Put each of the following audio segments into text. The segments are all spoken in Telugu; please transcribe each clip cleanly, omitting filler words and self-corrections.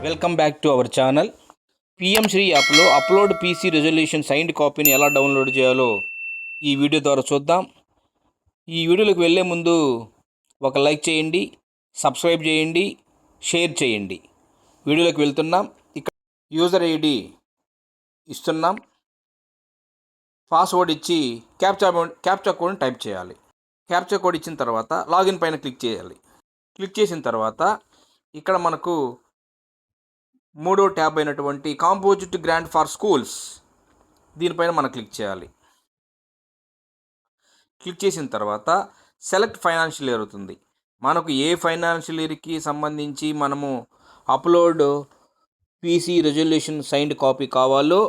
Welcome back to our channel. PM Shri యాప్లో అప్లోడ్ పీసీ రెజల్యూషన్ సైన్డ్ కాపీని ఎలా డౌన్లోడ్ చేయాలో ఈ వీడియో ద్వారా చూద్దాం. ఈ వీడియోలోకి వెళ్ళే ముందు ఒక లైక్ చేయండి, సబ్స్క్రైబ్ చేయండి, షేర్ చేయండి. వీడియోలోకి వెళ్తున్నాం. ఇక్కడ యూజర్ ఐడి ఇస్తున్నాం. పాస్వర్డ్ ఇచ్చి క్యాప్చా కోడ్ని టైప్ చేయాలి. క్యాప్చా కోడ్ ఇచ్చిన తర్వాత లాగిన్ పైన క్లిక్ చేయాలి. క్లిక్ చేసిన తర్వాత ఇక్కడ మనకు మూడో ట్యాబ్ అయినటువంటి కాంపోజిట్ గ్రాంట్ ఫర్ స్కూల్స్ దీనిపైన మనం క్లిక్ చేయాలి. క్లిక్ చేసిన తర్వాత సెలెక్ట్ ఫైనాన్షియల్ ఇయర్ అవుతుంది. మనకు ఏ ఫైనాన్షియల్ ఇయర్కి సంబంధించి మనము upload PC resolution signed copy కావాలో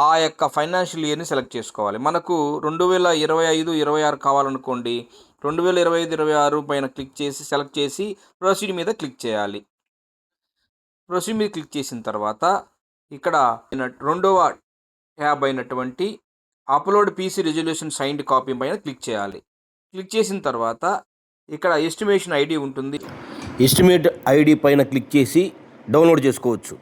ఆ యొక్క ఫైనాన్షియల్ ఇయర్ని సెలెక్ట్ చేసుకోవాలి. మనకు 2025-26 కావాలనుకోండి, 2025-26 పైన క్లిక్ చేసి సెలెక్ట్ చేసి ప్రొసీడ్ మీద క్లిక్ చేయాలి. ప్రొసీడ్ మీద క్లిక్ చేసిన తర్వాత ఇక్కడ రెండవ ట్యాబ్ అయినటువంటి upload PC resolution signed copy పైన క్లిక్ చేయాలి. క్లిక్ చేసిన తర్వాత ఇక్కడ ఎస్టిమేషన్ ఐడి ఉంటుంది. ఎస్టిమేట్ ఐడి పైన క్లిక్ చేసి డౌన్లోడ్ చేసుకోవచ్చు.